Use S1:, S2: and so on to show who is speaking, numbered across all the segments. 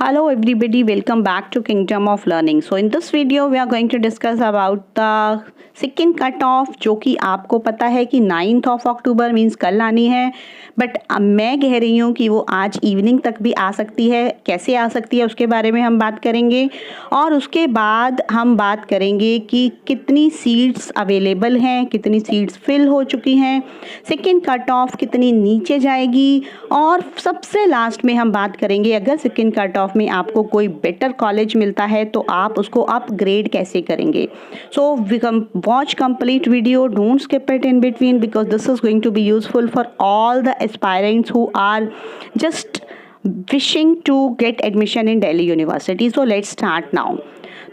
S1: Hello everybody, welcome back to Kingdom of Learning. So in this video we are going to discuss about the second cut off जो कि आपको पता है कि 9th of October means कल आनी है, बट मैं कह रही हूँ कि वो आज इवनिंग तक भी आ सकती है। कैसे आ सकती है उसके बारे में हम बात करेंगे और उसके बाद हम बात करेंगे कि कितनी सीट्स अवेलेबल हैं, कितनी सीट्स फिल हो चुकी हैं, सेकेंड कट ऑफ कितनी नीचे जाएगी और सबसे लास्ट में हम बात करेंगे अगर सेकेंड कट ऑफ में आपको कोई बेटर कॉलेज मिलता है तो आप उसको अपग्रेड कैसे करेंगे। So watch complete video, don't skip it in between because this is going to be useful for all the aspirants who are just wishing to get admission in Delhi university. So let's start now.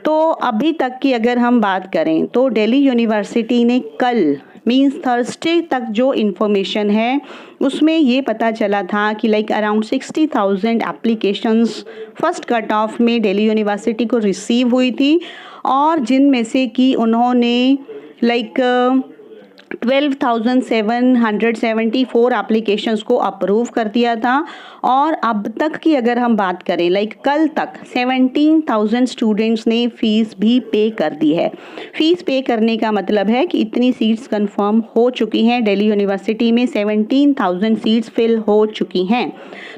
S1: तो अभी तक की अगर हम बात करें तो Delhi university ने कल मीन्स थर्सडे तक जो इन्फॉर्मेशन है उसमें ये पता चला था कि like around 60,000 applications first cut off में दिल्ली यूनिवर्सिटी को रिसीव हुई थी और जिनमें से कि उन्होंने लाइक 12,774 एप्लीकेशंस को अप्रूव कर दिया था और अब तक की अगर हम बात करें लाइक कल तक 17,000 स्टूडेंट्स ने फ़ीस भी पे कर दी है। फ़ीस पे करने का मतलब है कि इतनी सीट्स कंफर्म हो चुकी हैं दिल्ली यूनिवर्सिटी में, 17,000 सीट्स फिल हो चुकी हैं।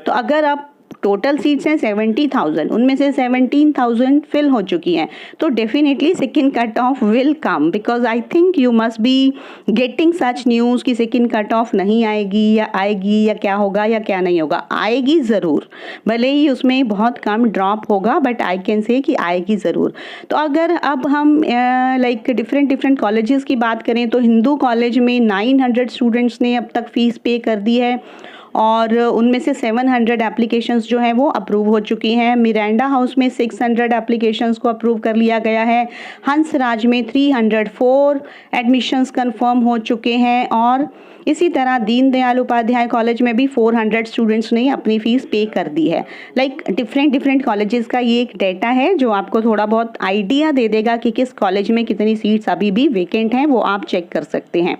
S1: तो अगर आप टोटल सीट्स हैं 70,000, उनमें से 17,000 फिल हो चुकी हैं तो definitely second cut of will come because I think you must be getting such news कि सेकेंड कट ऑफ नहीं आएगी या आएगी या क्या होगा या क्या नहीं होगा। आएगी ज़रूर, भले ही उसमें बहुत कम ड्रॉप होगा बट आई कैन से कि आएगी ज़रूर। तो अगर अब हम लाइक डिफरेंट कॉलेजेस की बात करें तो हिंदू कॉलेज में 900 स्टूडेंट्स ने अब तक फ़ीस पे कर दी है और उनमें से 700 एप्लीकेशंस जो हैं वो अप्रूव हो चुकी हैं। मिरांडा हाउस में 600 एप्लीकेशंस को अप्रूव कर लिया गया है। हंसराज में 304 एडमिशंस कंफर्म हो चुके हैं और इसी तरह दीनदयाल उपाध्याय कॉलेज में भी 400 स्टूडेंट्स ने अपनी फ़ीस पे कर दी है। लाइक डिफरेंट कॉलेजेस का ये एक डेटा है जो आपको थोड़ा बहुत आइडिया दे देगा कि किस कॉलेज में कितनी सीट्स अभी भी वेकेंट हैं, वो आप चेक कर सकते हैं।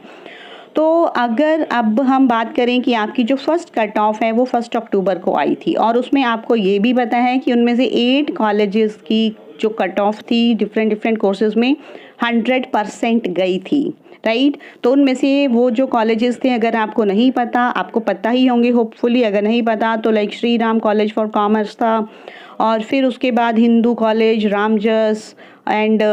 S1: तो अगर अब हम बात करें कि आपकी जो फर्स्ट कट ऑफ है वो 1 अक्टूबर को आई थी और उसमें आपको ये भी पता है कि उनमें से 8 कॉलेजेस की जो कट ऑफ थी डिफरेंट कोर्सेज में 100% गई थी, राइट। तो उनमें से वो जो कॉलेजेस थे अगर आपको नहीं पता, आपको पता ही होंगे होपफुली, अगर नहीं पता तो like Shri Ram college for commerce था और फिर उसके बाद Hindu college, Ramjas and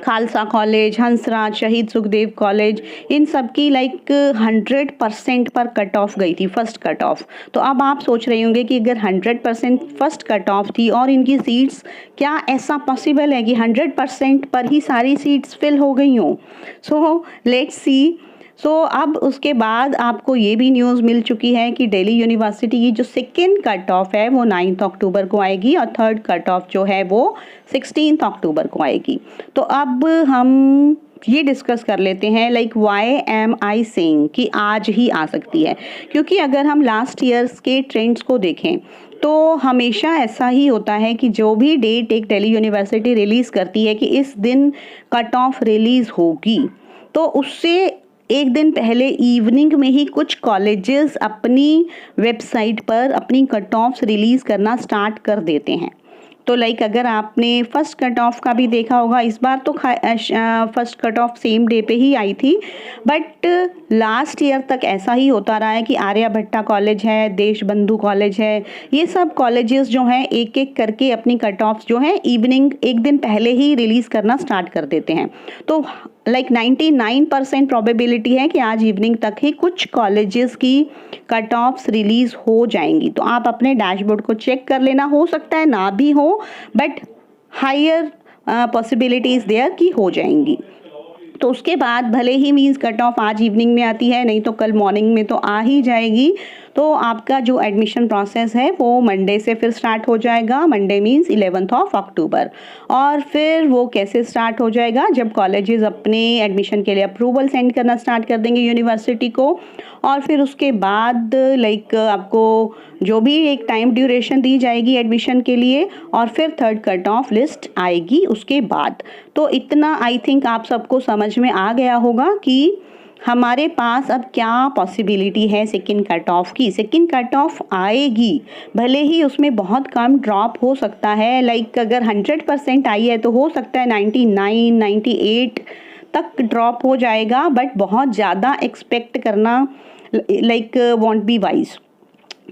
S1: Khalsa college, Hansraj, शहीद सुखदेव कॉलेज, इन सब की लाइक 100% पर कट ऑफ गई थी फर्स्ट कट ऑफ। तो अब आप सोच रहे होंगे कि अगर 100% फर्स्ट कट ऑफ थी और इनकी सीट्स, क्या ऐसा पॉसिबल है कि 100% पर ही सारी सीट्स फिल हो गई हों। So let's see. सो अब उसके बाद आपको ये भी न्यूज़ मिल चुकी है कि दिल्ली यूनिवर्सिटी की जो सेकेंड कट ऑफ है वो 9 अक्टूबर को आएगी और थर्ड कट ऑफ जो है वो 16 अक्टूबर को आएगी। तो अब हम ये डिस्कस कर लेते हैं like why am I saying कि आज ही आ सकती है, क्योंकि अगर हम लास्ट ईयर्स के ट्रेंड्स को देखें तो हमेशा ऐसा ही होता है कि जो भी डेट एक दिल्ली यूनिवर्सिटी रिलीज़ करती है कि इस दिन कट ऑफ रिलीज़ होगी तो उससे एक दिन पहले इवनिंग में ही कुछ कॉलेजेस अपनी वेबसाइट पर अपनी कट ऑफ्स रिलीज़ करना स्टार्ट कर देते हैं। तो लाइक अगर आपने फर्स्ट कट ऑफ का भी देखा होगा, इस बार तो first cut off same day पे ही आई थी बट लास्ट ईयर तक ऐसा ही होता रहा है कि आर्यभट्टा कॉलेज है, देशबंधु कॉलेज है, ये सब कॉलेजेस जो हैं एक एक करके अपनी कट ऑफ्स जो हैं इवनिंग एक दिन पहले ही रिलीज़ करना स्टार्ट कर देते हैं। तो लाइक 99% प्रोबेबिलिटी है कि आज इवनिंग तक ही कुछ कॉलेजेस की कट ऑफ्स रिलीज़ हो जाएंगी। तो आप अपने डैशबोर्ड को चेक कर लेना, हो सकता है ना भी हो बट हायर पॉसिबिलिटीज़ देयर की हो जाएंगी। तो उसके बाद भले ही मीन्स कट ऑफ आज इवनिंग में आती है, नहीं तो कल मॉर्निंग में तो आ ही जाएगी। तो आपका जो एडमिशन प्रोसेस है वो मंडे से फिर स्टार्ट हो जाएगा। मंडे मीन्स 11 अक्टूबर। और फिर वो कैसे स्टार्ट हो जाएगा, जब कॉलेजेस अपने एडमिशन के लिए अप्रूवल सेंड करना स्टार्ट कर देंगे यूनिवर्सिटी को और फिर उसके बाद लाइक आपको जो भी एक टाइम ड्यूरेशन दी जाएगी एडमिशन के लिए और फिर थर्ड कट ऑफ लिस्ट आएगी उसके बाद। तो इतना आई थिंक आप सबको समझ में आ गया होगा कि हमारे पास अब क्या पॉसिबिलिटी है सेकंड कट ऑफ की। सेकंड कट ऑफ आएगी, भले ही उसमें बहुत कम ड्रॉप हो सकता है, लाइक अगर 100% आई है तो हो सकता है 99, 98 तक ड्रॉप हो जाएगा, बट बहुत ज़्यादा एक्सपेक्ट करना like want be wise.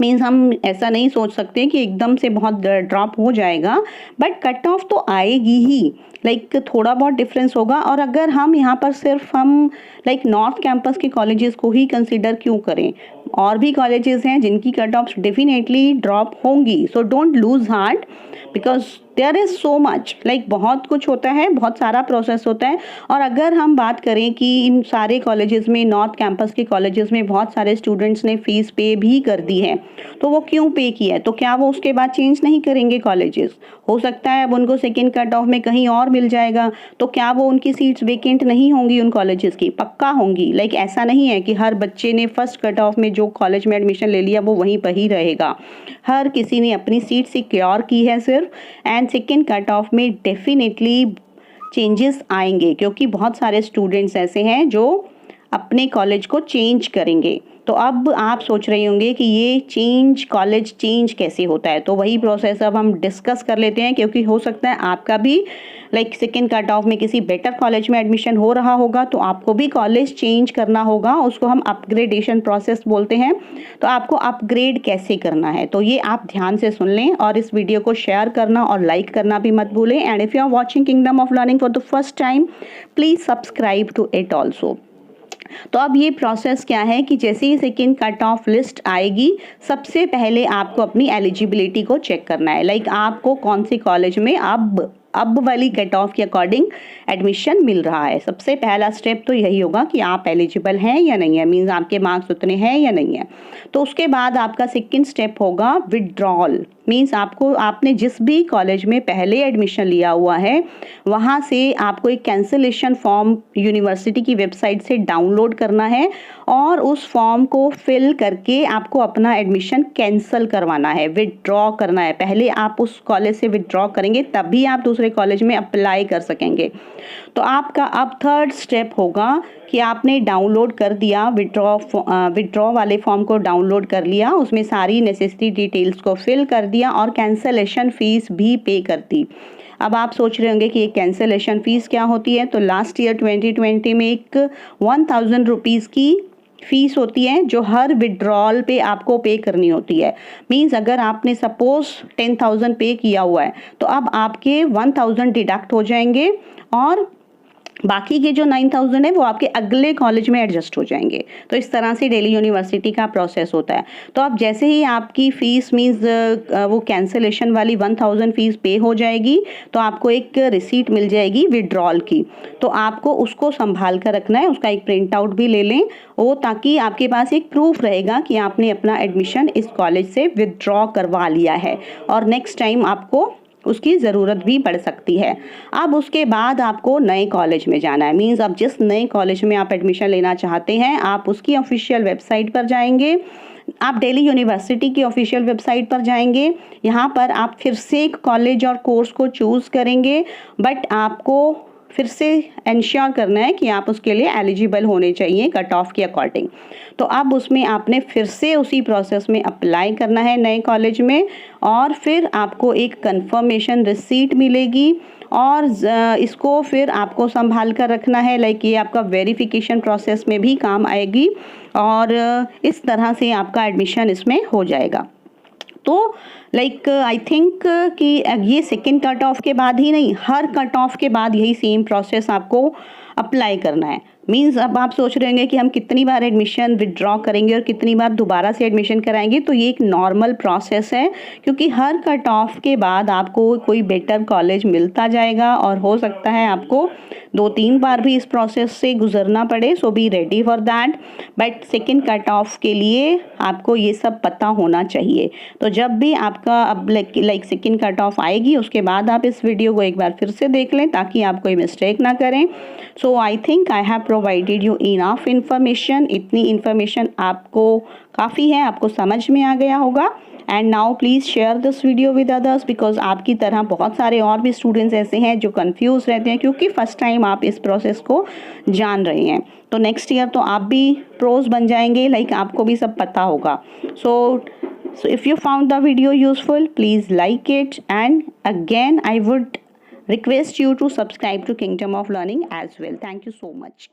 S1: Means हम ऐसा नहीं सोच सकते कि एकदम से बहुत ड्रॉप हो जाएगा, बट कट ऑफ तो आएगी ही, लाइक थोड़ा बहुत डिफरेंस होगा। और अगर हम यहाँ पर सिर्फ हम लाइक नॉर्थ कैंपस के कॉलेजेस को ही कंसिडर क्यों करें, और भी कॉलेजेस हैं जिनकी कट ऑफ डेफिनेटली ड्रॉप होंगी। So don't lose heart because there is so much, like बहुत कुछ होता है, बहुत सारा प्रोसेस होता है। और अगर हम बात करें कि इन सारे कॉलेजेस में, नॉर्थ कैंपस के कॉलेजेस में बहुत सारे स्टूडेंट्स ने फ़ीस पे भी कर दी है, तो वो क्यों पे किया है, तो क्या वो उसके बाद चेंज नहीं करेंगे कॉलेजेस? हो सकता है अब उनको सेकेंड कट ऑफ में कहीं और मिल जाएगा, तो क्या वो उनकी सीट्स वेकेंट नहीं होंगी उन कॉलेजेस की? पक्का होंगी। लाइक ऐसा नहीं है कि हर बच्चे ने फर्स्ट कट ऑफ में जो कॉलेज में एडमिशन ले लिया वो वहीं पर ही रहेगा। हर किसी ने अपनी सीट सिक्योर की है सिर्फ, एंड सेकेंड कट ऑफ में डेफिनेटली चेंजेस आएंगे, क्योंकि बहुत सारे स्टूडेंट्स ऐसे हैं जो अपने कॉलेज को चेंज करेंगे। तो अब आप सोच रहे होंगे कि ये चेंज, कॉलेज चेंज कैसे होता है, तो वही प्रोसेस अब हम डिस्कस कर लेते हैं, क्योंकि हो सकता है आपका भी लाइक सेकेंड कट ऑफ में किसी बेटर कॉलेज में एडमिशन हो रहा होगा, तो आपको भी कॉलेज चेंज करना होगा। उसको हम अपग्रेडेशन प्रोसेस बोलते हैं। तो आपको अपग्रेड कैसे करना है, तो ये आप ध्यान से सुन लें, और इस वीडियो को शेयर करना और लाइक करना भी मत भूलें। And if you are watching Kingdom of Learning for the first time, please subscribe to it also. तो अब ये प्रोसेस क्या है कि जैसे ही सेकेंड कट ऑफ लिस्ट आएगी, सबसे पहले आपको अपनी एलिजिबिलिटी को चेक करना है, लाइक आपको कौन से कॉलेज में अब वाली कट ऑफ के अकॉर्डिंग एडमिशन मिल रहा है। सबसे पहला स्टेप तो यही होगा कि आप एलिजिबल हैं या नहीं है, मीन्स आपके मार्क्स उतने हैं या नहीं है। तो उसके बाद आपका सेकंड स्टेप होगा विड्रॉल, मीन्स आपने जिस भी कॉलेज में पहले एडमिशन लिया हुआ है वहाँ से आपको एक कैंसिलेशन फॉर्म यूनिवर्सिटी की वेबसाइट से डाउनलोड करना है, और उस फॉर्म को फिल करके आपको अपना एडमिशन कैंसिल करवाना है, विदड्रॉ करना है। पहले आप उस कॉलेज से विदड्रॉ करेंगे, तभी आप दूसरे कॉलेज में अप्लाई कर सकेंगे। तो आपका अब थर्ड स्टेप होगा कि आपने डाउनलोड कर दिया, विदड्रॉ वाले फॉर्म को डाउनलोड कर लिया, उसमें सारी नेसेसरी डिटेल्स को फिल कर दिया और कैंसिलेशन फ़ीस भी पे कर दी। अब आप सोच रहे होंगे कि ये कैंसिलेशन फ़ीस क्या होती है, तो लास्ट ईयर 2020 में एक 1000 रुपीज़ की फ़ीस होती है जो हर विड्रॉल पे आपको पे करनी होती है। मींस अगर आपने सपोज 10,000 पे किया हुआ है, तो अब आपके 1000 डिडक्ट हो जाएंगे, और बाकी के जो 9000 है वो आपके अगले कॉलेज में एडजस्ट हो जाएंगे। तो इस तरह से दिल्ली यूनिवर्सिटी का प्रोसेस होता है। तो अब जैसे ही आपकी फ़ीस मीन्स वो कैंसिलेशन वाली 1000 फ़ीस पे हो जाएगी, तो आपको एक रिसीट मिल जाएगी विड्रॉल की। तो आपको उसको संभाल कर रखना है, उसका एक प्रिंट आउट भी ले लें वो, ताकि आपके पास एक प्रूफ रहेगा कि आपने अपना एडमिशन इस कॉलेज से विदड्रॉ करवा लिया है, और नेक्स्ट टाइम आपको उसकी ज़रूरत भी पड़ सकती है। अब उसके बाद आपको नए कॉलेज में जाना है, मीन्स अब जिस नए कॉलेज में आप एडमिशन लेना चाहते हैं, आप उसकी ऑफिशियल वेबसाइट पर जाएंगे, आप दिल्ली यूनिवर्सिटी की ऑफिशियल वेबसाइट पर जाएंगे। यहाँ पर आप फिर से एक कॉलेज और कोर्स को चूज़ करेंगे, बट आपको फिर से इंश्योर करना है कि आप उसके लिए एलिजिबल होने चाहिए कट ऑफ के अकॉर्डिंग। तो अब उसमें आपने फिर से उसी प्रोसेस में अप्लाई करना है नए कॉलेज में, और फिर आपको एक कंफर्मेशन रिसीट मिलेगी, और इसको फिर आपको संभाल कर रखना है, लाइक ये आपका वेरिफिकेशन प्रोसेस में भी काम आएगी, और इस तरह से आपका एडमिशन इसमें हो जाएगा। तो लाइक आई थिंक कि ये सेकेंड कट ऑफ के बाद ही नहीं, हर कट ऑफ के बाद यही सेम प्रोसेस आपको अप्लाई करना है। मीन्स अब आप सोच रहे होंगे कि हम कितनी बार एडमिशन विदड्रॉ करेंगे और कितनी बार दोबारा से एडमिशन कराएंगे, तो ये एक नॉर्मल प्रोसेस है, क्योंकि हर कट ऑफ के बाद आपको कोई बेटर कॉलेज मिलता जाएगा, और हो सकता है आपको 2-3 बार भी इस प्रोसेस से गुजरना पड़े। So be ready for that, but second cut off के लिए आपको ये सब पता होना चाहिए। तो जब भी आपका अब लाइक सेकेंड कट ऑफ आएगी, उसके बाद आप इस वीडियो को एक बार फिर से देख लें, ताकि आप कोई मिस्टेक ना करें। So I think I have provided you enough information. इतनी इन्फॉर्मेशन आपको काफ़ी है, आपको समझ में आ गया होगा। And now please share this video with others, because आपकी तरह बहुत सारे और भी स्टूडेंट्स ऐसे हैं जो कंफ्यूज रहते हैं, क्योंकि फर्स्ट टाइम आप इस प्रोसेस को जान रहे हैं। तो नेक्स्ट ईयर तो आप भी प्रोज बन जाएंगे, लाइक आपको भी सब पता होगा। सो if you found the video useful, please like it, and again I would request you to subscribe to Kingdom of Learning as well. Thank you so much.